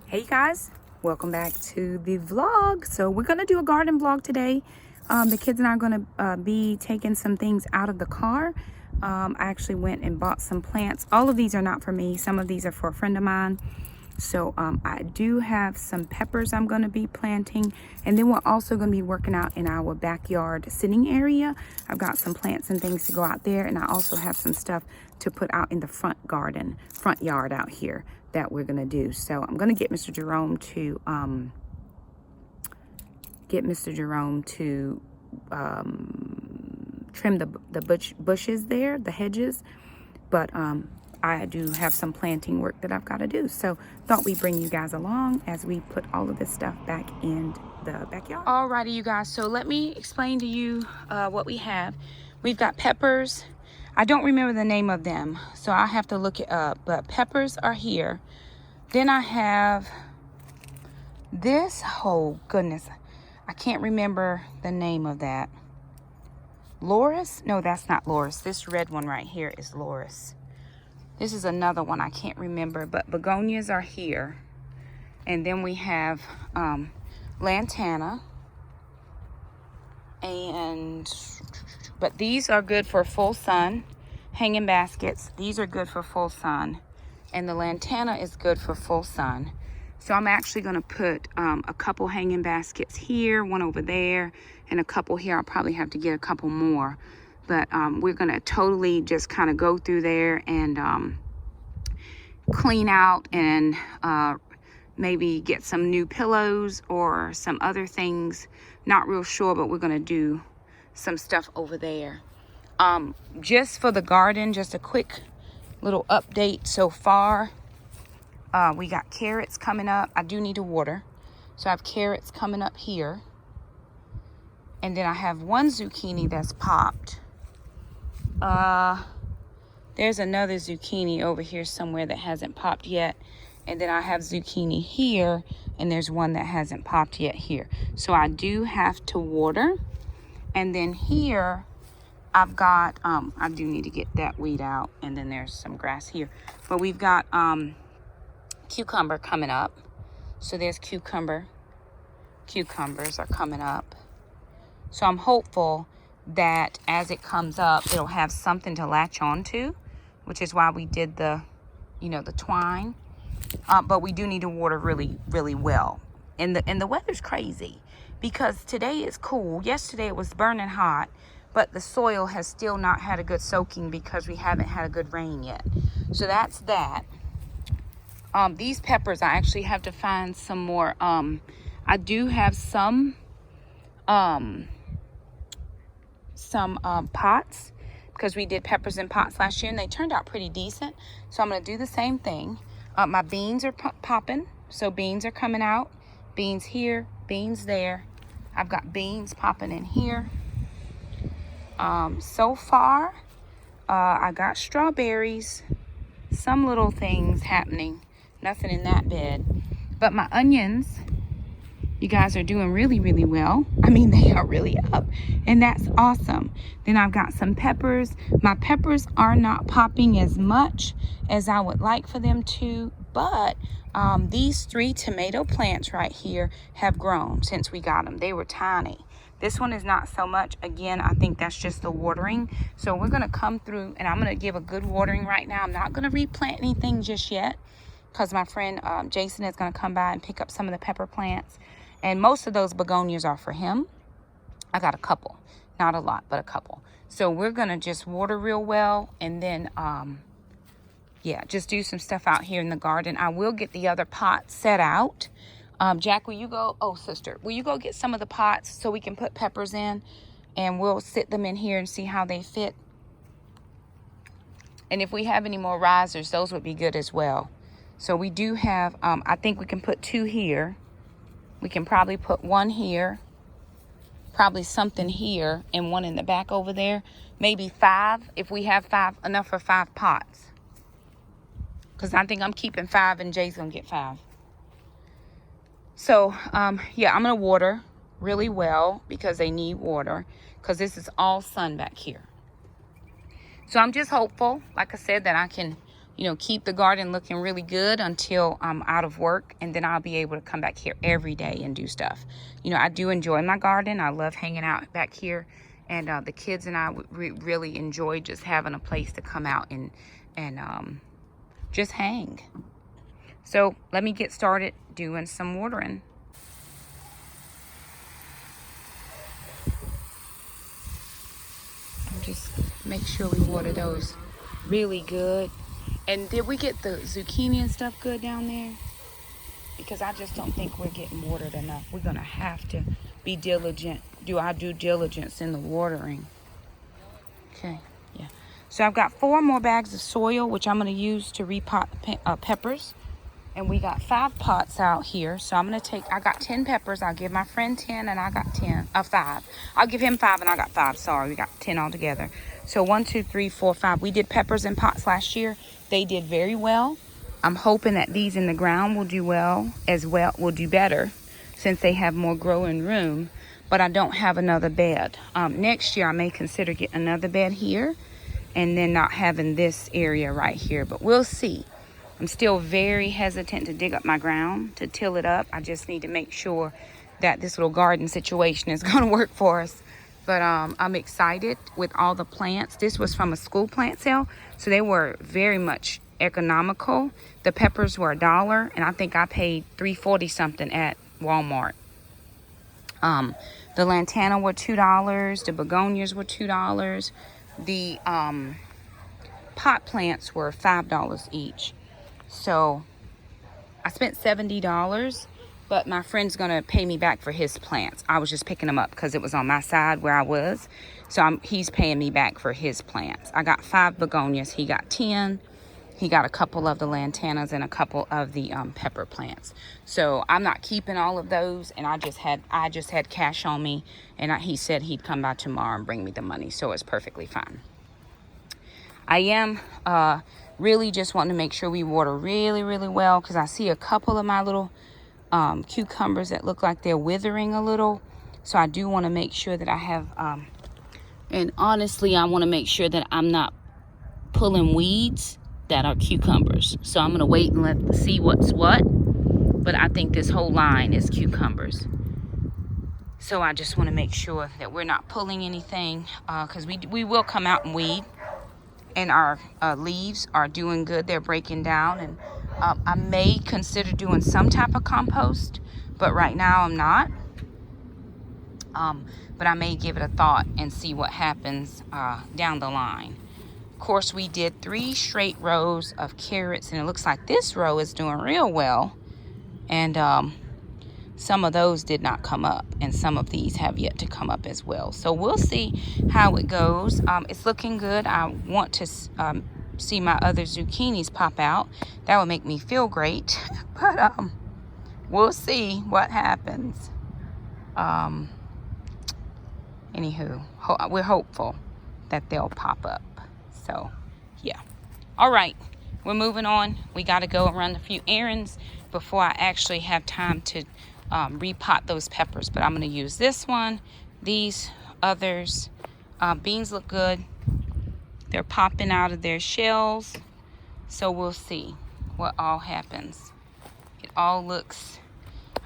Hey guys, welcome back to the vlog. So we're gonna do a garden vlog today. The kids and I are gonna be taking some things out of the car. I actually went and bought some plants. All of these are not for me. Some of these are for a friend of mine. So I do have some peppers I'm gonna be planting, and then we're also gonna be working out in our backyard sitting area. I've got some plants and things to go out there, and I also have some stuff to put out in the front yard out here that we're gonna do. So I'm gonna get Mr. Jerome to trim the bushes there, the hedges, but I do have some planting work that I've got to do. So thought we'd bring you guys along as we put all of this stuff back in the backyard. Alrighty, you guys, so let me explain to you what we have. We've got peppers. I don't remember the name of them, so I have to look it up, but peppers are here. Then I have this, oh goodness, I can't remember the name of that. Loris? No, that's not Loris. This red one right here is Loris. This is another one I can't remember, but begonias are here. And then we have lantana. But these are good for full sun. Hanging baskets, these are good for full sun. And the lantana is good for full sun. So I'm actually gonna put a couple hanging baskets here, one over there, and a couple here. I'll probably have to get a couple more. But we're gonna totally just kind of go through there and clean out and maybe get some new pillows or some other things. Not real sure, but we're gonna do some stuff over there. Just for the garden, just a quick little update so far. We got carrots coming up. I do need to water. So I have carrots coming up here. And then I have one zucchini that's popped. There's another zucchini over here somewhere that hasn't popped yet. And then I have zucchini here, and there's one that hasn't popped yet here. So I do have to water. And then here, I've got, I do need to get that weed out. And then there's some grass here. But we've got cucumber coming up. So there's cucumber. Cucumbers are coming up. So I'm hopeful that as it comes up, it'll have something to latch onto, which is why we did the, the twine. But we do need to water really, really well. And the weather's crazy because today is cool. Yesterday it was burning hot, but the soil has still not had a good soaking because we haven't had a good rain yet. So that's that. These peppers, I actually have to find some more. I do have some pots because we did peppers in pots last year and they turned out pretty decent. So I'm going to do the same thing. My beans are popping. So beans are coming out. Beans here, beans there. I've got beans popping in here. So far, I got strawberries. Some little things happening. Nothing in that bed. But my onions, you guys are doing really, really well. I mean, they are really up. And that's awesome. Then I've got some peppers. My peppers are not popping as much as I would like for them to. But these 3 tomato plants right here have grown since we got them. They were tiny. This one is not so much. Again, I think that's just the watering. So we're going to come through and I'm going to give a good watering right now. I'm not going to replant anything just yet because my friend Jason is going to come by and pick up some of the pepper plants. And most of those begonias are for him. I got a couple. Not a lot, but a couple. So we're going to just water real well. And then, yeah, just do some stuff out here in the garden. I will get the other pots set out. Jack, will you go? Oh, sister, will you go get some of the pots so we can put peppers in? And we'll sit them in here and see how they fit. And if we have any more risers, those would be good as well. So we do have, I think we can put 2 here. We can probably put 1 here, probably something here, and 1 in the back over there. Maybe 5, if we have 5, enough for 5 pots. Because I think I'm keeping 5 and Jay's going to get 5. So, yeah, I'm going to water really well because they need water. Because this is all sun back here. So I'm just hopeful, like I said, that I can, you know, keep the garden looking really good until I'm out of work, and then I'll be able to come back here every day and do stuff. You know, I do enjoy my garden. I love hanging out back here, and the kids and I really enjoy just having a place to come out and just hang. So let me get started doing some watering. Just make sure we water those really good. And did we get the zucchini and stuff good down there? Because I just don't think we're getting watered enough. We're gonna have to be diligent, do our due diligence in the watering. Okay, yeah. So I've got 4 more bags of soil, which I'm gonna use to repot peppers. And we got 5 pots out here. So I'm gonna I got 10 peppers. I'll give my friend 10 and I got 5. I'll give him 5 and I got 5. Sorry, we got 10 altogether. So 1, 2, 3, 4, 5. We did peppers in pots last year. They did very well. I'm hoping that these in the ground will do will do better since they have more growing room. But I don't have another bed. Next year I may consider getting another bed here and then not having this area right here. But we'll see. I'm still very hesitant to dig up my ground, to till it up. I just need to make sure that this little garden situation is going to work for us. But I'm excited with all the plants. This was from a school plant sale, so they were very much economical. The peppers were $1, and I think I paid $3.40 something at Walmart. The lantana were $2. The begonias were $2. The pot plants were $5 each. So I spent $70, but my friend's gonna pay me back for his plants. I was just picking them up because it was on my side where I was. So he's paying me back for his plants. I got 5 begonias. He got 10. He got a couple of the lantanas and a couple of the pepper plants. So I'm not keeping all of those, and I just had cash on me, and he said he'd come by tomorrow and bring me the money. So it's perfectly fine. I am really just wanting to make sure we water really, really well, because I see a couple of my little cucumbers that look like they're withering a little. So I do want to make sure that I have, and honestly, I want to make sure that I'm not pulling weeds that are cucumbers. So I'm going to wait and see what's what. But I think this whole line is cucumbers. So I just want to make sure that we're not pulling anything, because we will come out and weed. And our leaves are doing good. They're breaking down. And I may consider doing some type of compost, but right now I'm not. But I may give it a thought and see what happens down the line. Of course, we did 3 straight rows of carrots, and it looks like this row is doing real well. And some of those did not come up, and some of these have yet to come up as well. So we'll see how it goes. It's looking good. I want to see my other zucchinis pop out. That would make me feel great. But we'll see what happens. Anywho, we're hopeful that they'll pop up. So yeah. All right, we're moving on. We got to go and run a few errands before I actually have time to repot those peppers. But I'm going to use this one, these others. Beans look good. They're popping out of their shells. So we'll see what all happens. It all looks,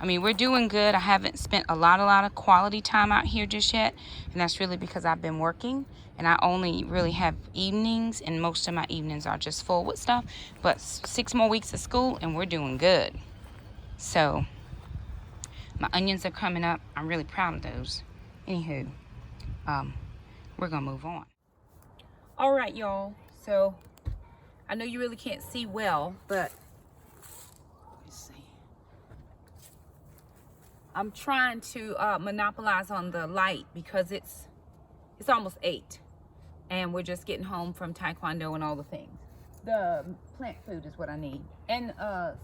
I mean, we're doing good. I haven't spent a lot of quality time out here just yet. And that's really because I've been working. And I only really have evenings. And most of my evenings are just full with stuff. But 6 more weeks of school and we're doing good. So my onions are coming up. I'm really proud of those. Anywho, we're gonna move on. All right, y'all. So I know you really can't see well, but let's see. I'm trying to monopolize on the light because it's almost 8, and we're just getting home from Taekwondo and all the things. The plant food is what I need, and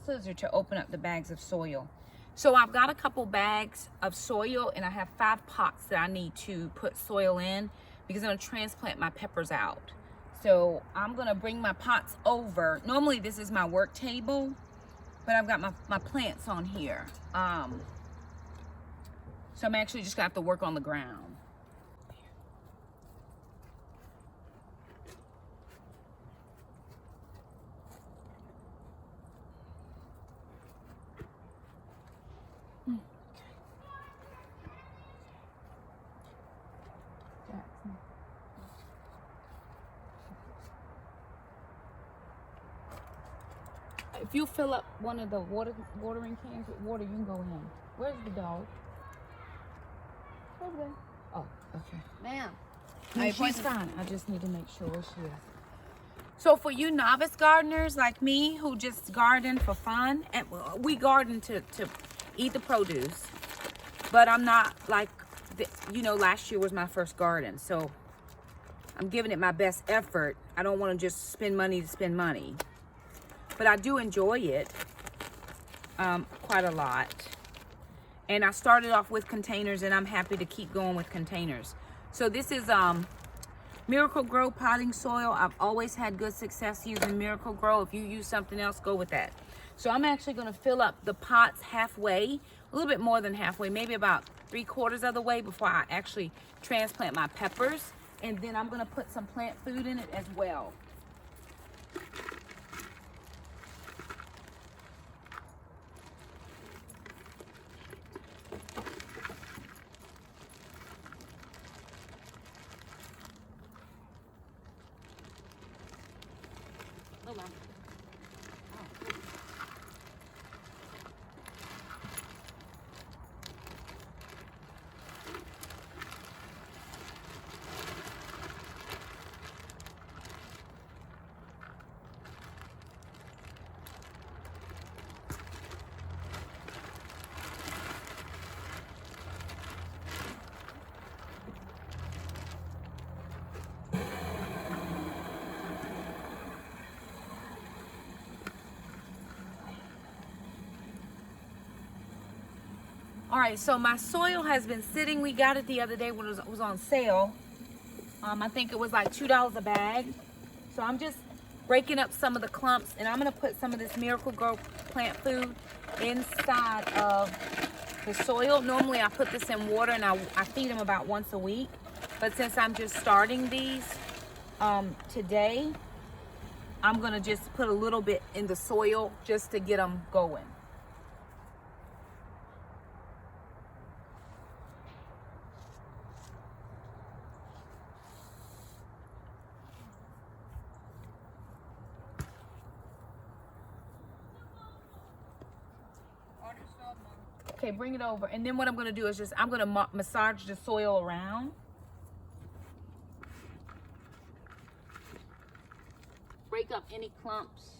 scissor to open up the bags of soil. So I've got a couple bags of soil, and I have 5 pots that I need to put soil in because I'm going to transplant my peppers out. So I'm going to bring my pots over. Normally this is my work table, but I've got my plants on here. So I'm actually just going to have to work on the ground. if you fill up one of the watering cans with water, you can go in. Where's the dog? Over there. Oh, okay. Ma'am. No, she's fine. I just need to make sure where she is. So for you novice gardeners like me who just garden for fun, and we garden to eat the produce, but I'm not like, you know, last year was my first garden, so I'm giving it my best effort. I don't want to just spend money to spend money, but I do enjoy it quite a lot. And I started off with containers, and I'm happy to keep going with containers. So this is Miracle Grow potting soil. I've always had good success using Miracle Grow. If you use something else, go with that. So I'm actually going to fill up the pots halfway, a little bit more than halfway, maybe about 3/4 of the way before I actually transplant my peppers. And then I'm going to put some plant food in it as well. All right, so my soil has been sitting. We got it the other day when it was on sale. I think it was like $2 a bag. So I'm just breaking up some of the clumps, and I'm gonna put some of this Miracle Grow plant food inside of the soil. Normally I put this in water and I feed them about once a week. But since I'm just starting these today, I'm gonna just put a little bit in the soil just to get them going. Okay, bring it over. And then what I'm going to do is I'm going to massage the soil around. Break up any clumps.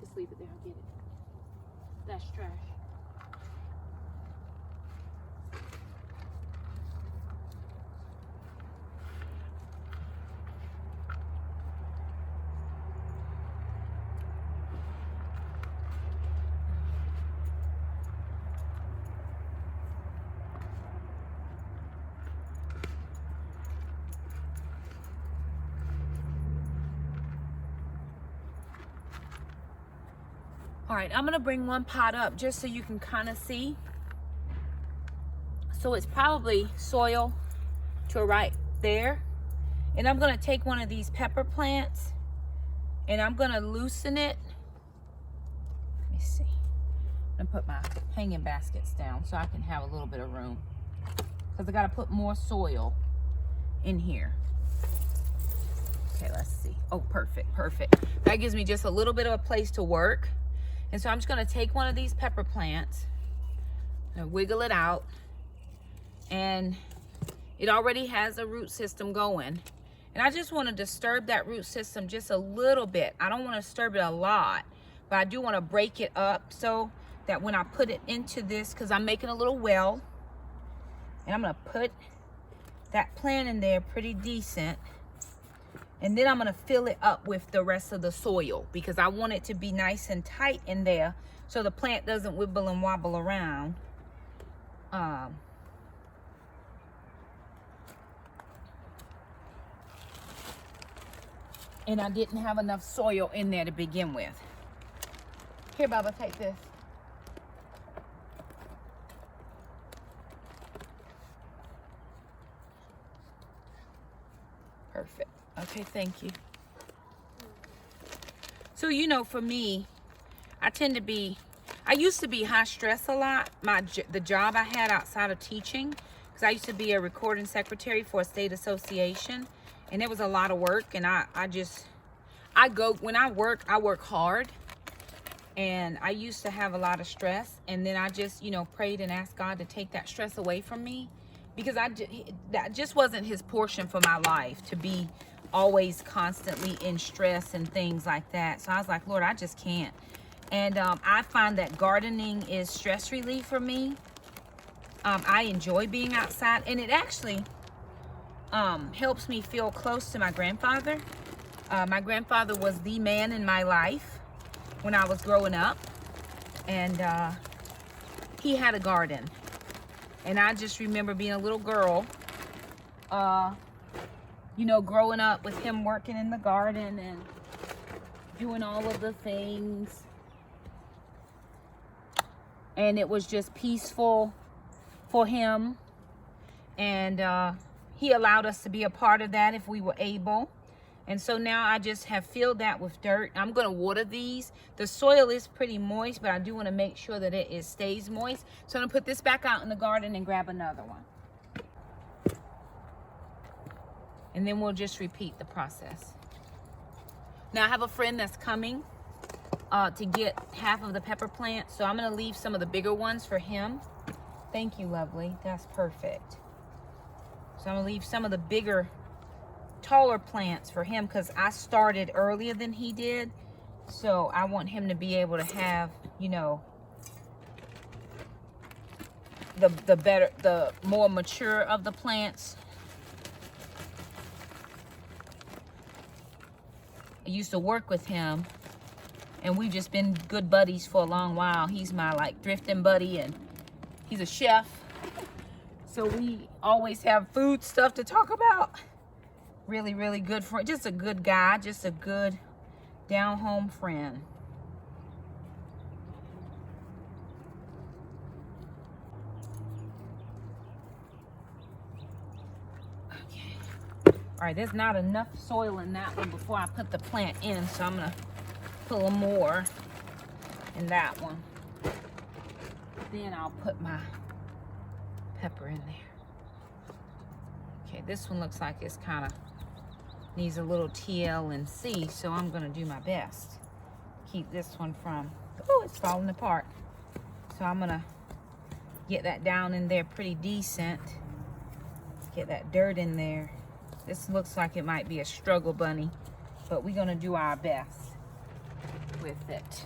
Just leave it there. I'll get it. That's trash. All right, I'm gonna bring one pot up just so you can kind of see. So it's probably soil to right there. And I'm gonna take one of these pepper plants and I'm gonna loosen it. Let me see. I'm gonna put my hanging baskets down so I can have a little bit of room, because I gotta put more soil in here. Okay, let's see. Oh, perfect, perfect. That gives me just a little bit of a place to work. And so I'm just gonna take one of these pepper plants and wiggle it out. And it already has a root system going. And I just wanna disturb that root system just a little bit. I don't wanna disturb it a lot, but I do wanna break it up so that when I put it into this, because I'm making a little well, and I'm gonna put that plant in there pretty decent. And then I'm gonna fill it up with the rest of the soil, because I want it to be nice and tight in there so the plant doesn't wibble and wobble around. And I didn't have enough soil in there to begin with. Here, Baba, take this. Perfect. Okay, thank you. So, you know, for me, I used to be high stress a lot. The job I had outside of teaching because I used to be a recording secretary for a state association, and it was a lot of work. And when I work hard, and I used to have a lot of stress, and then I just, you know, prayed and asked God to take that stress away from me, because that just wasn't his portion for my life, to be always constantly in stress and things like that. So I was like, Lord, I just can't. And I find that gardening is stress relief for me. I enjoy being outside, and it actually helps me feel close to my grandfather. My grandfather was the man in my life when I was growing up, and he had a garden. And I just remember being a little girl, you know, growing up with him working in the garden and doing all of the things. And it was just peaceful for him. And he allowed us to be a part of that if we were able. And so now I just have filled that with dirt. I'm going to water these. The soil is pretty moist, but I do want to make sure that it stays moist. So I'm going to put this back out in the garden and grab another one. And then we'll just repeat the process. Now I have a friend that's coming to get half of the pepper plants. So I'm going to leave some of the bigger ones for him. Thank you, lovely. That's perfect. So I'm going to leave some of the bigger, taller plants for him, because I started earlier than he did. So I want him to be able to have, you know, the more mature of the plants. I used to work with him, and we've just been good buddies for a long while. He's my like thrifting buddy, and he's a chef. So we always have food stuff to talk about. Really, really good friend. Just a good guy. Just a good down-home friend. Okay. All right, there's not enough soil in that one before I put the plant in, so I'm going to put a little more in that one. Then I'll put my pepper in there. Okay, this one looks like it's kind of needs a little TL and C, so I'm going to do my best. Keep this one from, oh, it's falling apart. So I'm going to get that down in there pretty decent. Get that dirt in there. This looks like it might be a struggle bunny, but we're going to do our best with it.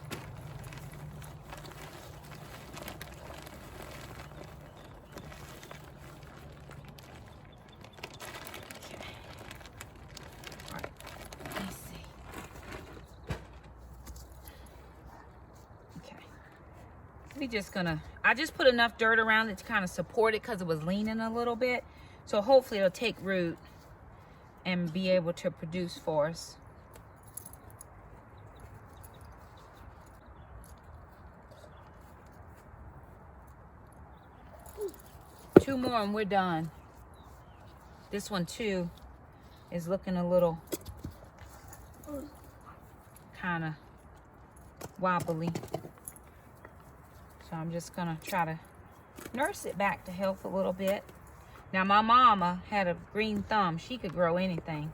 I just put enough dirt around it to kind of support it, because it was leaning a little bit. So hopefully it'll take root and be able to produce for us. Two more and we're done. This one too is looking a little kind of wobbly. So I'm just gonna try to nurse it back to health a little bit. Now my mama had a green thumb. She could grow anything.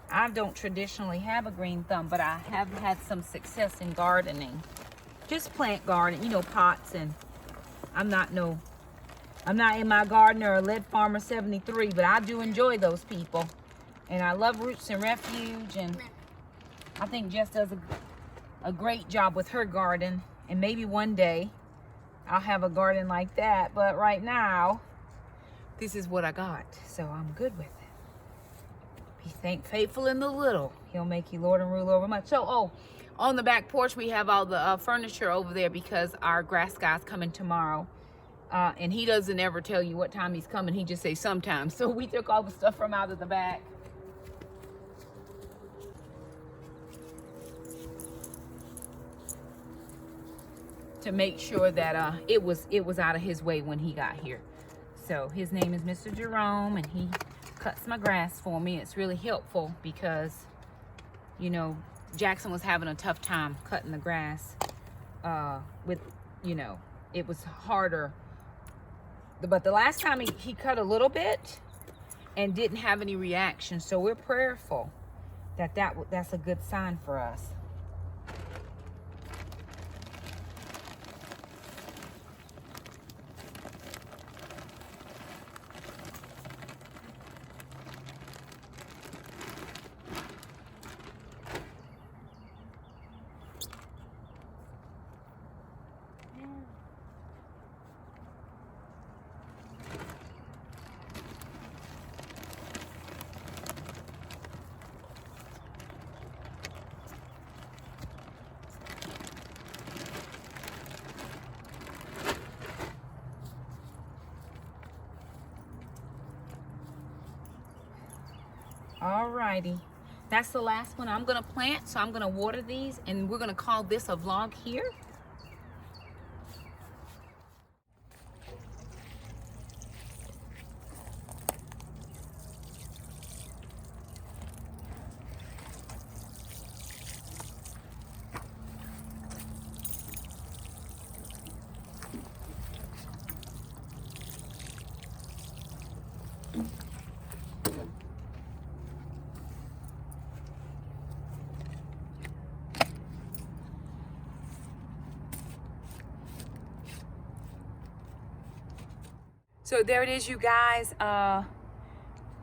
I don't traditionally have a green thumb, but I have had some success in gardening. Just plant garden, you know, pots, and I'm not in my gardener or Lead Farmer 73, but I do enjoy those people. And I love Roots and Refuge, and I think Jess does a great job with her garden. And maybe one day I'll have a garden like that, but right now this is what I got, so I'm good with it. Be faithful in the little, he'll make you Lord and rule over much. So on the back porch we have all the furniture over there, because our grass guy's coming tomorrow, and he doesn't ever tell you what time he's coming. He just says sometimes. So we took all the stuff from out of the back. To make sure that it was out of his way when he got here. So his name is Mr. Jerome, and he cuts my grass for me. It's really helpful because, you know, Jackson was having a tough time cutting the grass with, you know, it was harder But the last time he cut a little bit and didn't have any reaction. So we're prayerful that that's a good sign for us. Alrighty, that's the last one I'm gonna plant, so I'm gonna water these, and we're gonna call this a vlog here. So there it is, you guys,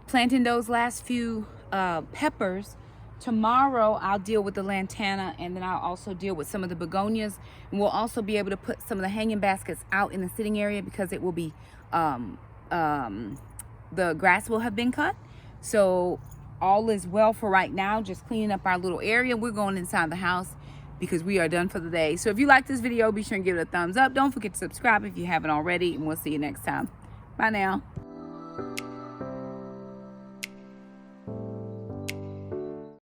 planting those last few peppers. Tomorrow I'll deal with the lantana, and then I'll also deal with some of the begonias, and we'll also be able to put some of the hanging baskets out in the sitting area because it will be the grass will have been cut. So all is well for right now, just cleaning up our little area. We're going inside the house because we are done for the day. So if you like this video, be sure and give it a thumbs up. Don't forget to subscribe if you haven't already, and we'll see you next time. Bye now.